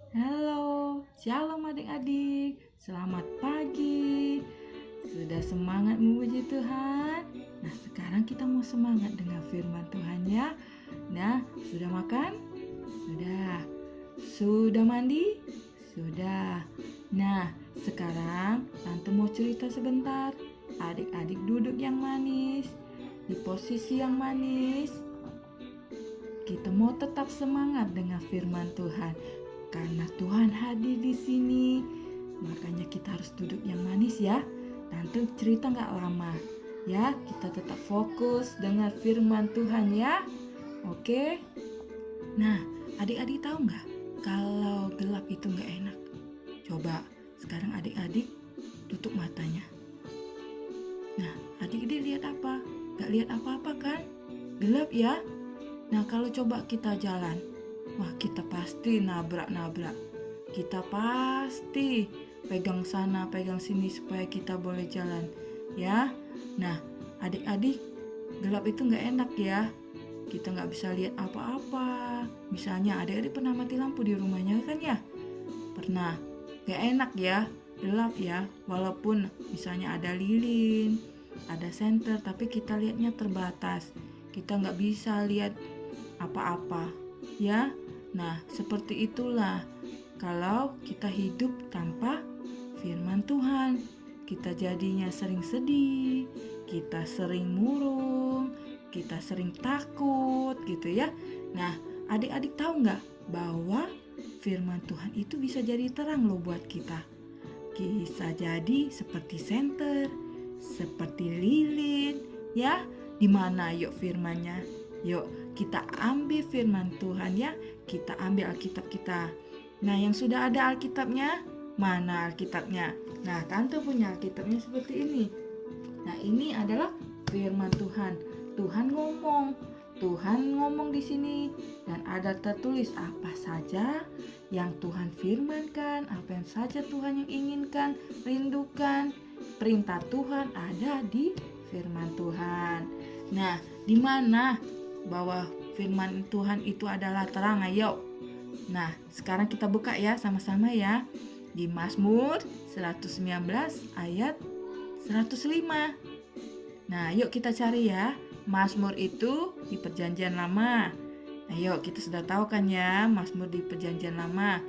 Halo, shalom adik-adik. Selamat pagi. Sudah semangat memuji Tuhan? Nah, sekarang kita mau semangat dengan firman Tuhan ya. Nah, sudah makan? Sudah. Sudah mandi? Sudah. Nah, sekarang Tante mau cerita sebentar. Adik-adik duduk yang manis, di posisi yang manis. Kita mau tetap semangat dengan firman Tuhan. Karena Tuhan hadir di sini, makanya kita harus duduk yang manis ya. Tante cerita gak lama ya, kita tetap fokus dengan firman Tuhan ya. Oke. Nah, adik-adik tahu gak kalau gelap itu gak enak? Coba sekarang adik-adik tutup matanya. Nah, adik-adik lihat apa? Gak lihat apa-apa kan? Gelap ya. Nah, kalau coba kita jalan, wah, kita pasti nabrak-nabrak. Kita pasti pegang sana, pegang sini supaya kita boleh jalan, ya. Nah, adik-adik, gelap itu nggak enak ya. Kita nggak bisa lihat apa-apa. Misalnya, adik-adik pernah mati lampu di rumahnya kan ya? Pernah. Nggak enak ya, gelap ya. Walaupun misalnya ada lilin, ada senter, tapi kita lihatnya terbatas. Kita nggak bisa lihat apa-apa, ya. Nah, seperti itulah kalau kita hidup tanpa firman Tuhan. Kita jadinya sering sedih, kita sering murung, kita sering takut gitu ya. Nah, adik-adik tahu nggak bahwa firman Tuhan itu bisa jadi terang loh buat kita. Bisa jadi seperti senter, seperti lilin, ya. Di mana yuk firmannya? Yuk kita ambil firman Tuhan ya. Kita ambil Alkitab kita. Nah, yang sudah ada Alkitabnya, mana Alkitabnya? Nah, Tante punya Alkitabnya seperti ini. Nah, ini adalah firman Tuhan. Tuhan ngomong di sini dan ada tertulis apa saja yang Tuhan firmankan, apa yang saja Tuhan yang inginkan, rindukan. Perintah Tuhan ada di firman Tuhan. Nah, di mana bahwa firman Tuhan itu adalah terang? Ayo. Nah, sekarang kita buka ya sama-sama ya. Di Mazmur 119 ayat 105. Nah, yuk kita cari ya. Mazmur itu di Perjanjian Lama. Nah, yuk kita sudah tahu kan ya Mazmur di Perjanjian Lama.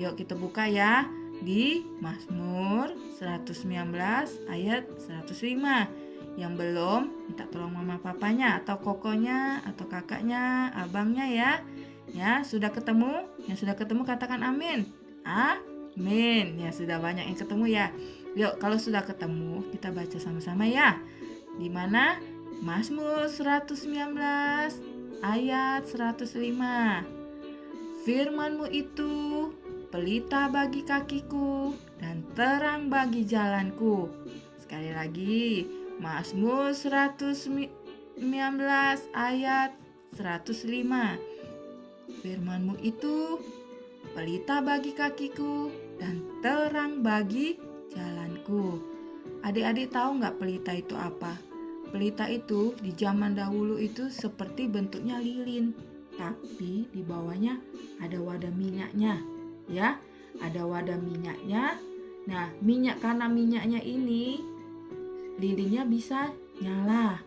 Yuk kita buka ya di Mazmur 119 ayat 105. Yang belum, minta tolong mama papanya atau kokonya atau kakaknya, abangnya ya. Ya, sudah ketemu? Yang sudah ketemu katakan amin. Amin. Ya, sudah banyak yang ketemu ya. Yuk, kalau sudah ketemu, kita baca sama-sama ya. Di mana? Mazmur 119 ayat 105. Firman-Mu itu pelita bagi kakiku dan terang bagi jalanku. Sekali lagi, Mazmur 119 ayat 105. Firman-Mu itu pelita bagi kakiku dan terang bagi jalanku. Adik-adik tahu nggak pelita itu apa? Pelita itu di zaman dahulu itu seperti bentuknya lilin, tapi di bawahnya ada wadah minyaknya, ya. Ada wadah minyaknya. Nah, karena minyaknya ini lilinnya bisa nyala.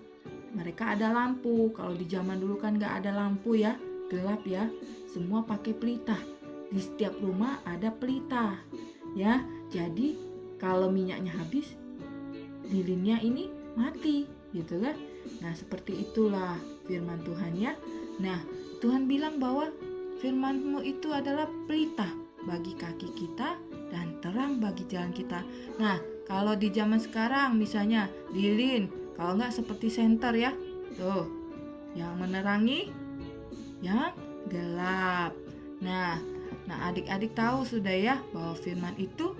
Mereka ada lampu. Kalau di zaman dulu kan nggak ada lampu ya, gelap ya. Semua pakai pelita. Di setiap rumah ada pelita, ya. Jadi kalau minyaknya habis, lilinnya ini mati, gitu kan? Nah, seperti itulah firman Tuhan ya. Nah, Tuhan bilang bahwa firman-Mu itu adalah pelita bagi kaki kita dan terang bagi jalan kita. Nah, kalau di zaman sekarang misalnya lilin, kalau nggak seperti senter ya, tuh, yang menerangi, yang gelap. Nah, adik-adik tahu sudah ya bahwa firman itu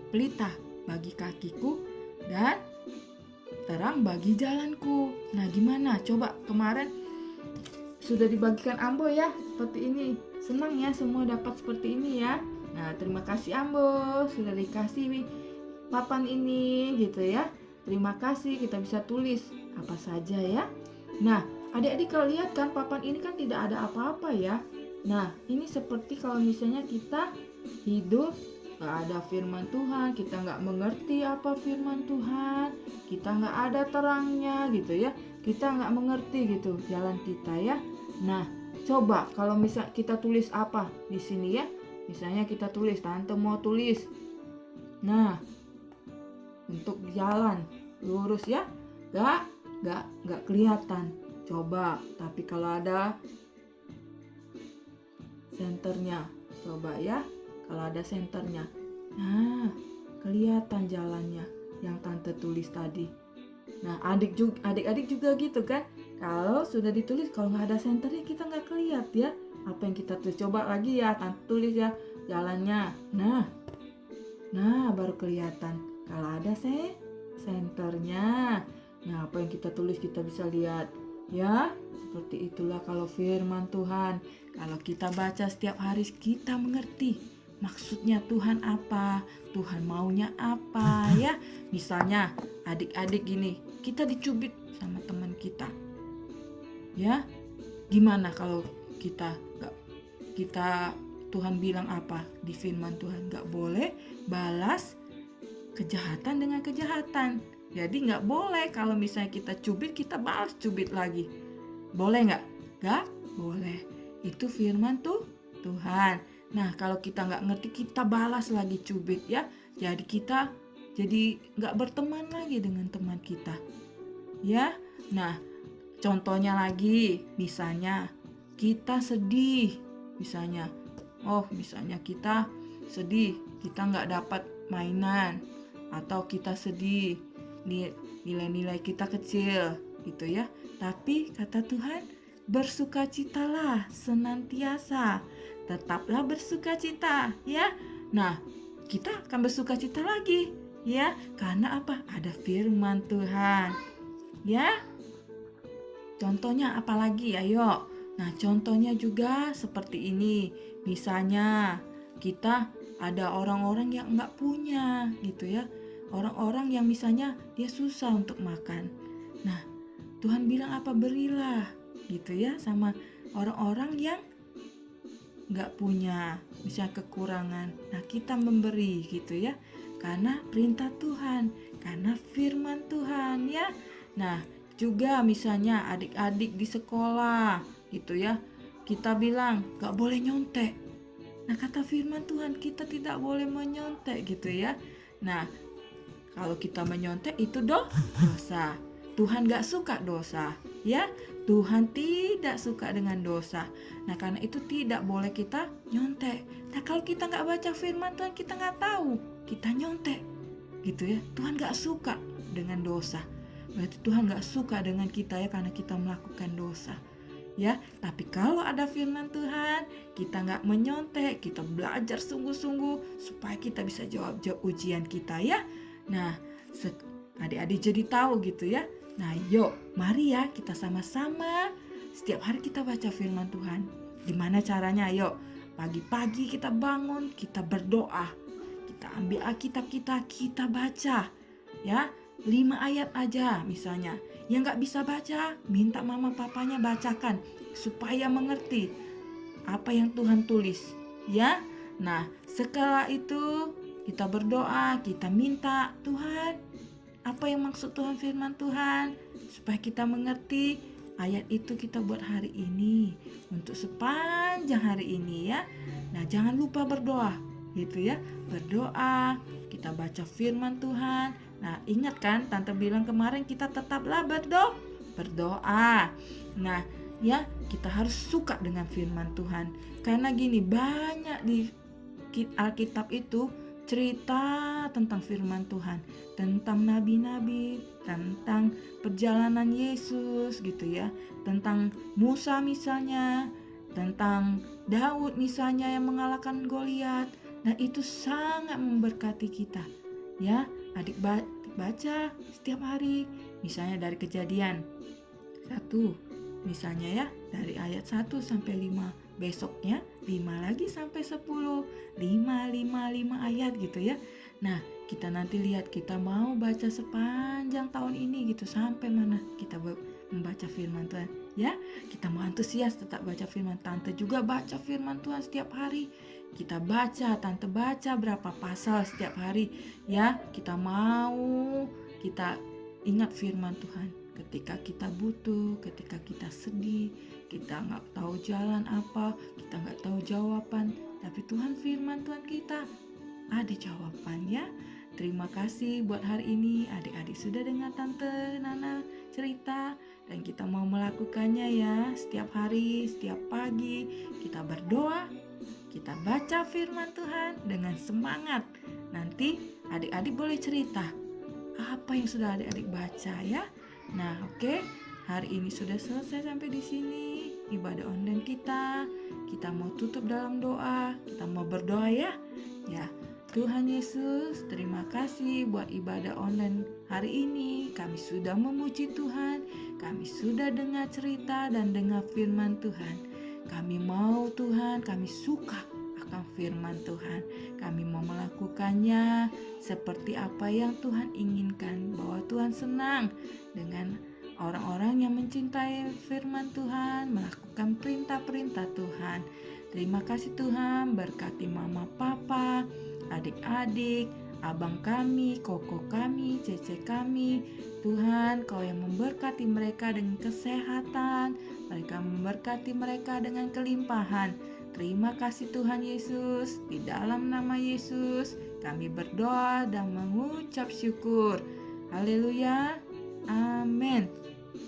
pelita bagi kakiku dan terang bagi jalanku. Nah, gimana? Coba kemarin sudah dibagikan Ambo ya, seperti ini. Senang ya semua dapat seperti ini ya. Nah, terima kasih Ambo sudah dikasih papan ini gitu ya. Terima kasih, kita bisa tulis apa saja ya. Nah, adik-adik kalau lihat kan papan ini kan tidak ada apa-apa ya. Nah, ini seperti kalau misalnya kita hidup gak ada firman Tuhan, kita gak mengerti apa firman Tuhan, kita gak ada terangnya gitu ya, kita gak mengerti gitu jalan kita ya. Nah, coba kalau misal kita tulis apa di sini ya, misalnya kita tulis, tante mau tulis, nah untuk jalan lurus ya, gak kelihatan. Coba, tapi kalau ada senternya, coba ya, kalau ada senternya, nah kelihatan jalannya yang tante tulis tadi. Nah adik-adik juga gitu kan, kalau sudah ditulis, kalau nggak ada senternya kita nggak kelihatan ya apa yang kita tulis. Coba lagi ya, tante tulis ya jalannya, nah baru kelihatan kalau ada senternya. Nah apa yang kita tulis kita bisa lihat ya. Seperti itulah kalau firman Tuhan, kalau kita baca setiap hari kita mengerti maksudnya Tuhan apa, Tuhan maunya apa ya. Misalnya adik-adik gini, kita dicubit sama teman kita ya, gimana kalau kita Tuhan bilang apa di firman Tuhan, gak boleh balas kejahatan dengan kejahatan. Jadi gak boleh kalau misalnya kita cubit, kita balas cubit lagi. Boleh nggak? Nggak boleh. Itu firman Tuhan. Nah kalau kita nggak ngerti, kita balas lagi cubit ya. Jadi kita nggak berteman lagi dengan teman kita ya. Nah contohnya lagi, misalnya kita sedih, misalnya kita sedih, kita nggak dapat mainan, atau kita sedih nilai-nilai kita kecil gitu ya. Tapi kata Tuhan, bersukacitalah senantiasa, tetaplah bersukacita ya. Nah kita akan bersukacita lagi ya, karena apa? Ada firman Tuhan ya. Contohnya apa lagi? Ayo. Nah contohnya juga seperti ini, misalnya kita ada orang-orang yang nggak punya gitu ya, orang-orang yang misalnya dia susah untuk makan. Nah Tuhan bilang apa? Berilah gitu ya sama orang-orang yang gak punya, misalnya kekurangan. Nah kita memberi gitu ya, karena perintah Tuhan, karena firman Tuhan ya. Nah juga misalnya adik-adik di sekolah gitu ya, kita bilang gak boleh nyontek. Nah kata firman Tuhan, kita tidak boleh menyontek gitu ya. Nah kalau kita menyontek itu dosa. Tuhan gak suka dosa ya. Tuhan tidak suka dengan dosa. Nah karena itu tidak boleh kita nyontek. Nah kalau kita gak baca firman Tuhan, kita gak tahu kita nyontek gitu ya. Tuhan gak suka dengan dosa. Berarti Tuhan gak suka dengan kita ya, karena kita melakukan dosa ya. Tapi kalau ada firman Tuhan, kita gak menyontek, kita belajar sungguh-sungguh supaya kita bisa jawab ujian kita ya. Nah adik-adik jadi tahu gitu ya. Nah yuk mari ya kita sama-sama setiap hari kita baca firman Tuhan. Gimana caranya? Yuk pagi-pagi kita bangun, kita berdoa, kita ambil Alkitab kita baca ya, 5 ayat aja misalnya. Yang gak bisa baca, minta mama papanya bacakan supaya mengerti apa yang Tuhan tulis ya. Nah setelah itu kita berdoa, kita minta Tuhan, apa yang maksud Tuhan firman Tuhan, supaya kita mengerti ayat itu kita buat hari ini, untuk sepanjang hari ini ya. Nah jangan lupa berdoa gitu ya, berdoa, kita baca firman Tuhan. Nah ingat kan tante bilang kemarin, kita tetaplah berdoa. Nah ya kita harus suka dengan firman Tuhan, karena gini, banyak di Alkitab itu cerita tentang firman Tuhan, tentang nabi-nabi, tentang perjalanan Yesus gitu ya, tentang Musa misalnya, tentang Daud misalnya yang mengalahkan Goliat. Nah itu sangat memberkati kita ya. Adik baca setiap hari, misalnya dari Kejadian 1 misalnya ya, dari ayat 1 sampai 5. Besoknya 5 lagi sampai 10, 5 ayat gitu ya. Nah kita nanti lihat kita mau baca sepanjang tahun ini gitu, sampai mana kita membaca firman Tuhan. Ya, kita mau antusias tetap baca firman. Tante juga baca firman Tuhan setiap hari. Kita baca, tante baca berapa pasal setiap hari. Ya, kita ingat firman Tuhan. Ketika kita butuh, ketika kita sedih, kita nggak tahu jalan apa, kita nggak tahu jawaban, tapi Tuhan firman Tuhan kita ada jawaban ya. Terima kasih buat hari ini, adik-adik sudah dengar Tante Nana cerita, dan kita mau melakukannya ya. Setiap hari, setiap pagi kita berdoa, kita baca firman Tuhan dengan semangat. Nanti adik-adik boleh cerita apa yang sudah adik-adik baca ya. Nah, oke. Hari ini sudah selesai sampai di sini ibadah online kita. Kita mau tutup dalam doa. Kita mau berdoa ya. Ya, Tuhan Yesus, terima kasih buat ibadah online hari ini. Kami sudah memuji Tuhan. Kami sudah dengar cerita dan dengar firman Tuhan. Kami mau Tuhan, kami suka akan firman Tuhan. Kami mau melakukannya seperti apa yang Tuhan inginkan. Bahwa Tuhan senang dengan orang-orang yang mencintai firman Tuhan, melakukan perintah-perintah Tuhan. Terima kasih Tuhan, berkati mama papa, adik-adik, abang kami, koko kami, cece kami. Tuhan, Kau yang memberkati mereka dengan kesehatan, mereka memberkati mereka dengan kelimpahan. Terima kasih Tuhan Yesus, di dalam nama Yesus kami berdoa dan mengucap syukur. Haleluya, amin.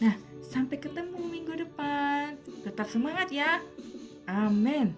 Nah, sampai ketemu minggu depan. Tetap semangat ya. Amin.